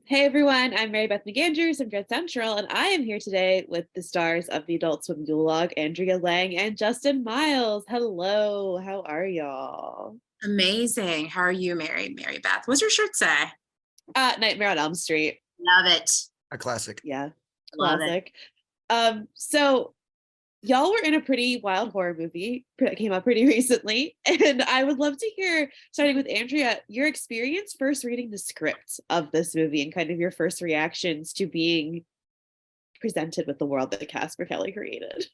Hey everyone, I'm Mary Beth McAndrews from Dread Central, and I am here today with the stars of the Adult Swim Yule Log, Andrea Laing and Justin Miles. Hello, how are y'all? Amazing. How are you, Mary Beth? What's your shirt say? Nightmare on Elm Street. Love it. A classic. Yeah, Love it. classic. So y'all were in a pretty wild horror movie that came out pretty recently, and I would love to hear, starting with Andrea, your experience first reading the script of this movie and kind of your first reactions to being presented with the world that Casper Kelly created.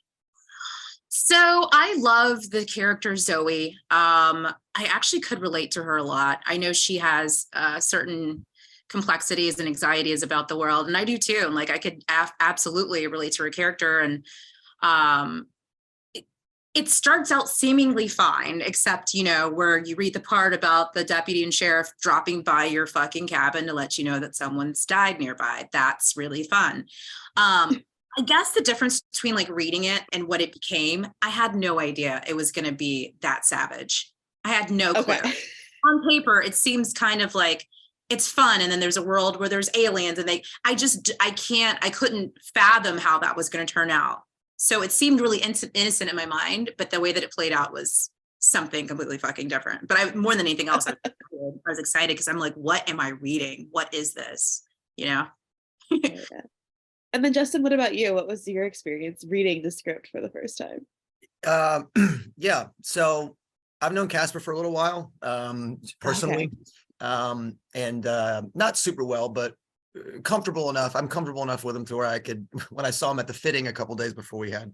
So I love the character Zoe. I actually could relate to her a lot. I know she has certain complexities and anxieties about the world, and I do too. And like I could absolutely relate to her character. And it starts out seemingly fine, except, where you read the part about the deputy and sheriff dropping by your fucking cabin to let you know that someone's died nearby. That's really fun. I guess the difference between like reading it and what it became, I had no idea it was going to be that savage. I had no clue. Okay. On paper, it seems kind of like it's fun. And then there's a world where there's aliens and I couldn't fathom how that was going to turn out. So it seemed really innocent in my mind, but the way that it played out was something completely fucking different. But more than anything else, I was excited because I'm like, what am I reading? What is this? Yeah. And then Justin, what about you? What was your experience reading the script for the first time? Yeah, so I've known Casper for a little while, personally, and not super well, but comfortable enough. I'm comfortable enough with him to where I could, when I saw him at the fitting a couple days before we had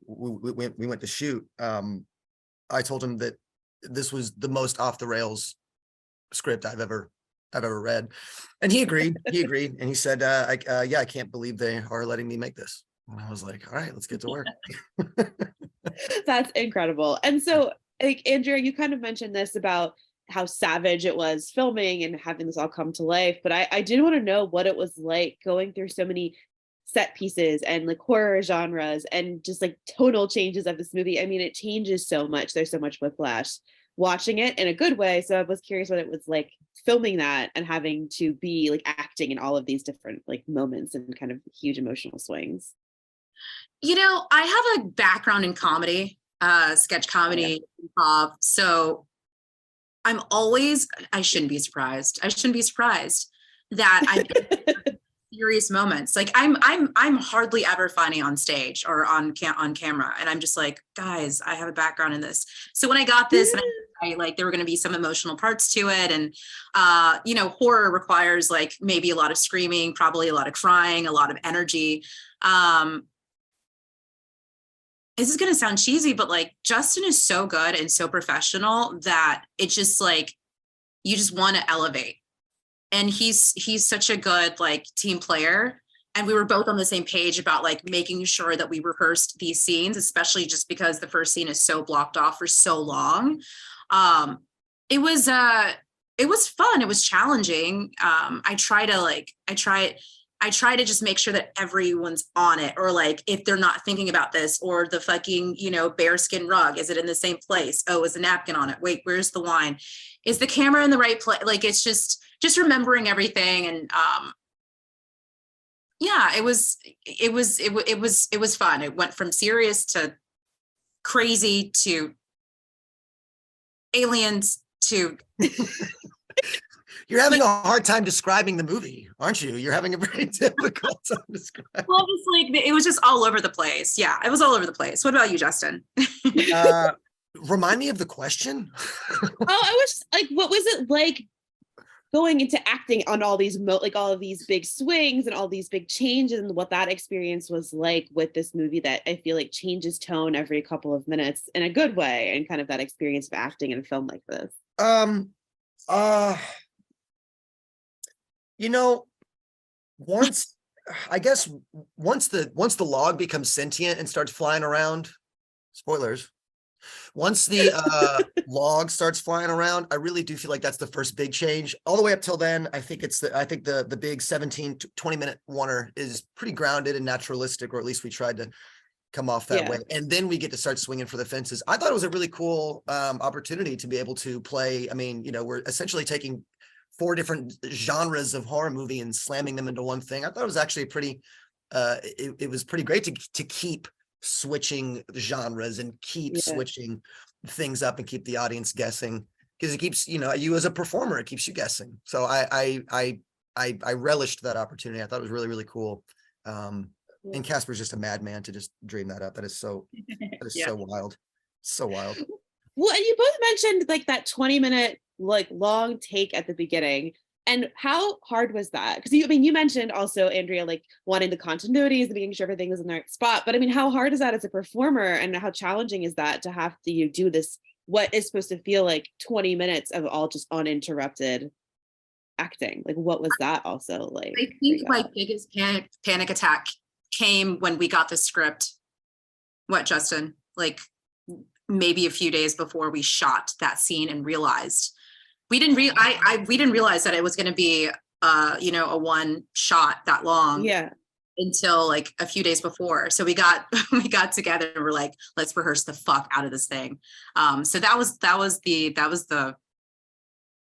we went to shoot, I told him that this was the most off the rails script I've ever read, and he agreed. And he said, yeah, I can't believe they are letting me make this. And I was like, all right, let's get to work. That's incredible. And so, like, Andrea, you kind of mentioned this about how savage it was filming and having this all come to life, but I did want to know what it was like going through so many set pieces and like horror genres and just like tonal changes of this movie. I mean, it changes so much. There's so much whiplash watching it in a good way. So I was curious what it was like filming that and having to be like acting in all of these different like moments and kind of huge emotional swings. I have a background in comedy, sketch comedy, improv. So I shouldn't be surprised that I'm in serious moments. Like I'm hardly ever funny on stage or on camera. And I'm just like, guys, I have a background in this. So when I got this and I like, there were going to be some emotional parts to it. And, horror requires like maybe a lot of screaming, probably a lot of crying, a lot of energy. This is going to sound cheesy, but like Justin is so good and so professional that it's just like, you just want to elevate. And he's such a good like team player. And we were both on the same page about like making sure that we rehearsed these scenes, especially just because the first scene is so blocked off for so long. It was fun. It was challenging. I try to just make sure that everyone's on it, or like if they're not thinking about this, or the fucking, bearskin rug, is it in the same place? Oh, is the napkin on it? Wait, where's the wine? Is the camera in the right place? Like, it's just remembering everything. And yeah, it was fun. It went from serious to crazy to aliens to You're having a hard time describing the movie, aren't you? You're having a very difficult time describing. Well, it was just all over the place. Yeah, it was all over the place. What about you, Justin? Remind me of the question. I was just, like, what was it like going into acting on all these all of these big swings and all these big changes, and what that experience was like with this movie that I feel like changes tone every couple of minutes in a good way, and kind of that experience of acting in a film like this? Once the log becomes sentient and starts flying around, spoilers, once the log starts flying around, I really do feel like that's the first big change. All the way up till then, I think the big 17 to 20 minute oneer is pretty grounded and naturalistic, or at least we tried to come off that way. And then we get to start swinging for the fences. I thought it was a really cool opportunity to be able to play. I mean, we're essentially taking 4 different genres of horror movie and slamming them into one thing. I thought it was actually pretty, it was pretty great to keep switching genres and keep switching things up and keep the audience guessing, because it keeps, you as a performer, it keeps you guessing. So I relished that opportunity. I thought it was really, really cool. And Casper's just a madman to just dream that up. That is so so wild. So wild. Well, and you both mentioned like that 20-minute like long take at the beginning. And how hard was that? Because you mentioned also, Andrea, like wanting the continuities and making sure everything was in the right spot. But I mean, how hard is that as a performer, and how challenging is that to have to do this, what is supposed to feel like 20 minutes of all just uninterrupted acting? Like, what was that also like? I think my biggest panic attack came when we got the script. What, Justin? Like maybe a few days before we shot that scene and realized we didn't realize that it was going to be a one shot that long until like a few days before. So we got together and we're like, let's rehearse the fuck out of this thing. So that was the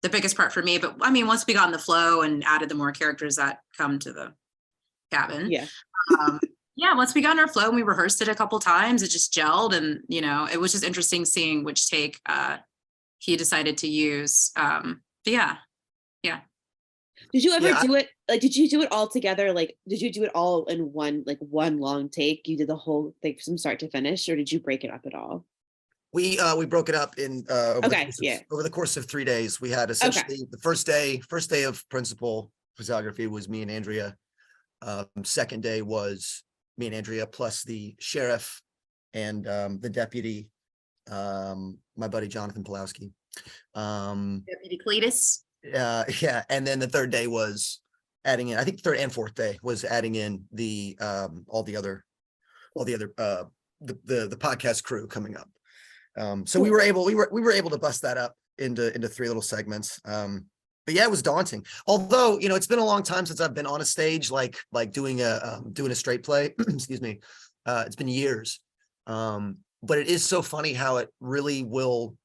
biggest part for me. But I mean, once we got in the flow and added the more characters that come to the cabin, once we got in our flow and we rehearsed it a couple times, it just gelled. And it was just interesting seeing which take he decided to use. Did you ever do it, like, did you do it all together? Like, did you do it all in one long take? You did the whole thing from start to finish, or did you break it up at all? We broke it up in over the course of 3 days. We had essentially the first day of principal photography was me and Andrea. Second day was me and Andrea plus the sheriff and the deputy, my buddy Jonathan Pulowski. Deputy Cletus. And then the third day was adding in, I think third and fourth day was adding in the all the other the podcast crew coming up. So we were able to bust that up into 3 little segments. But yeah, it was daunting. Although, it's been a long time since I've been on a stage, like doing a straight play. Excuse me. It's been years. But it is so funny how it really will,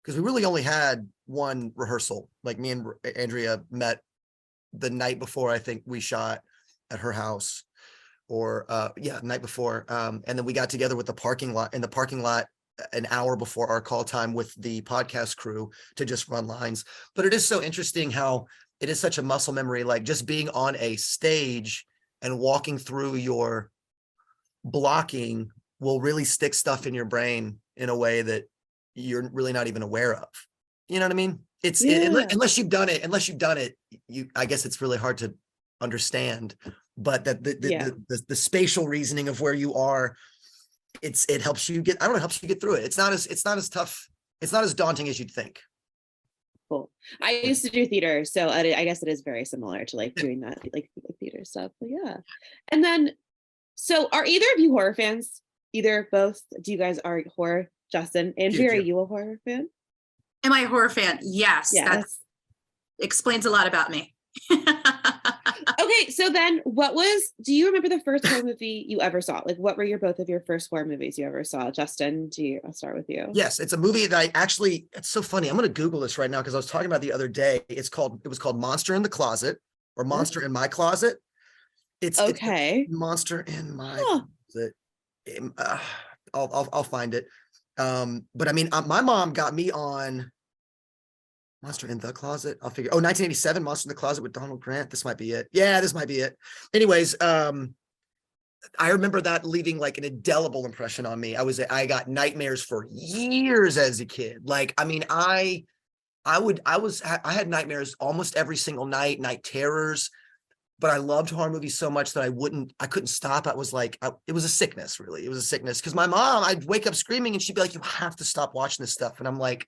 because we really only had one rehearsal. Like me and Andrea met the night before, I think we shot at her house, or night before. And then we got together with the parking lot an hour before our call time with the podcast crew to just run lines. But it is so interesting how it is such a muscle memory, like just being on a stage and walking through your blocking will really stick stuff in your brain in a way that you're really not even aware of. You know what I mean? Unless you've done it, I guess it's really hard to understand, but that the spatial reasoning of where you are, it helps you get through it. It's not as tough. It's not as daunting as you'd think. Cool. I used to do theater, so I guess it is very similar to like doing that, like theater stuff. But yeah. And then, so are either of you horror fans? Either, both? Do you guys are horror? Justin, Andrea, are you a horror fan? Am I a horror fan? Yes. That explains a lot about me. Okay, so then do you remember the first horror movie you ever saw? Like, what were both of your first horror movies you ever saw? Justin, I'll start with you. Yes, it's a movie that it's so funny. I'm going to Google this right now because I was talking about the other day. It was called Monster in the Closet, or Monster in My Closet. It's Monster in My Closet. I'll find it. But I mean, my mom got me on Monster in the Closet. I'll figure. 1987, Monster in the Closet with Donald Grant. This might be it. Yeah, this might be it. Anyways, I remember that leaving like an indelible impression on me. I got nightmares for years as a kid. Like, I mean, I had nightmares almost every single night terrors. But I loved horror movies so much that I couldn't stop. I was like, it was a sickness, really. It was a sickness. Because my mom, I'd wake up screaming and she'd be like, you have to stop watching this stuff. And I'm like,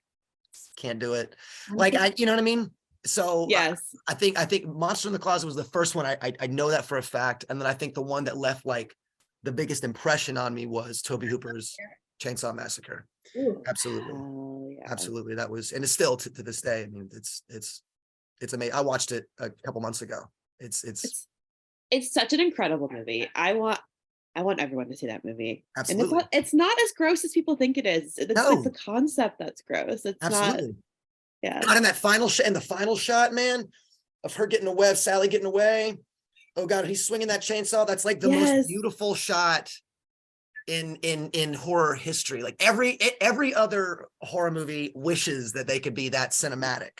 can't do it. Like, you know what I mean? So yes, I think Monster in the Closet was the first one. I know that for a fact. And then I think the one that left like the biggest impression on me was Tobe Hooper's Chainsaw Massacre. Ooh. Absolutely. Absolutely. That was, and it's still to this day. I mean, it's amazing. I watched it a couple months ago. It's such an incredible movie. I want everyone to see that movie. Absolutely. And it's not as gross as people think it is. It's the concept that's gross. It's absolutely not. Yeah. God, in that final shot, in the final shot, man, of her getting away, of Sally getting away. Oh God, he's swinging that chainsaw. That's like the most beautiful shot in horror history. Like every other horror movie wishes that they could be that cinematic.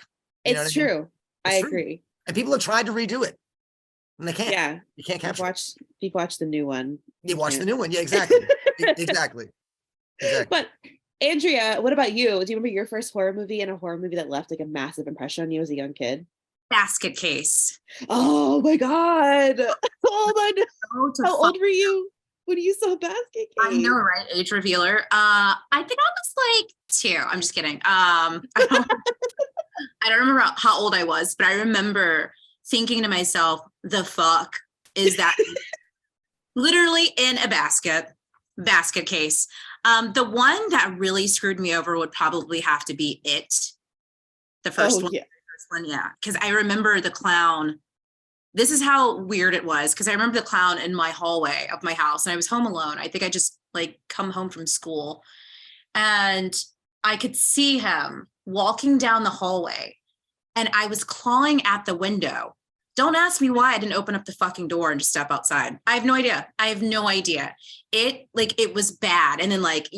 You know It's what I mean? true. I It's true. agree. And people have tried to redo it, and they can't. Yeah. You can't capture it. You've watched the new one. You watch the new one. Yeah, exactly. Exactly. But Andrea, what about you? Do you remember your first horror movie and a horror movie that left like a massive impression on you as a young kid? Basket Case. Oh my God. Hold on. How old were you when you saw Basket Case? I know, right? Age revealer. I think I was like 2. I'm just kidding. I don't remember how old I was, but I remember thinking to myself, the fuck is that? Literally in a basket case. The one that really screwed me over would probably have to be It. The first one. Yeah. Yeah. Because I remember the clown. This is how weird it was. Because I remember the clown in my hallway of my house, and I was home alone. I think I just like come home from school, and I could see him walking down the hallway, and I was clawing at the window. Don't ask me why I didn't open up the fucking door and just step outside. I have no idea. It was bad. And then that's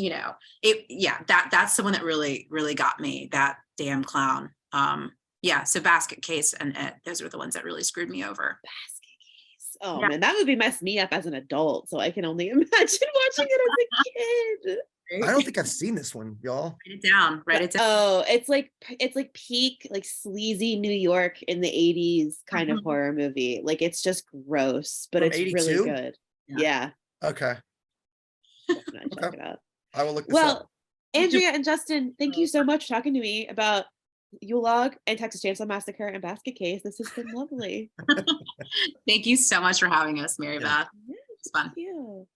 the one that really, really got me, that damn clown. So Basket Case and It, those were the ones that really screwed me over. Basket Case. Oh man, that movie messed me up as an adult. So I can only imagine watching it as a kid. I don't think I've seen this one, y'all. Write it down. Oh, it's like peak, like sleazy New York in the 80s kind of horror movie. Like it's just gross, but From it's 82? really good. Yeah. Okay. Check it out. I will look this up. Andrea and Justin, thank you so much for talking to me about Yule Log and Texas Chainsaw Massacre and Basket Case. This has been lovely. Thank you so much for having us, Mary Beth. Yeah, It's fun. thank you.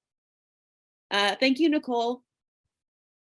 Thank you, Nicole.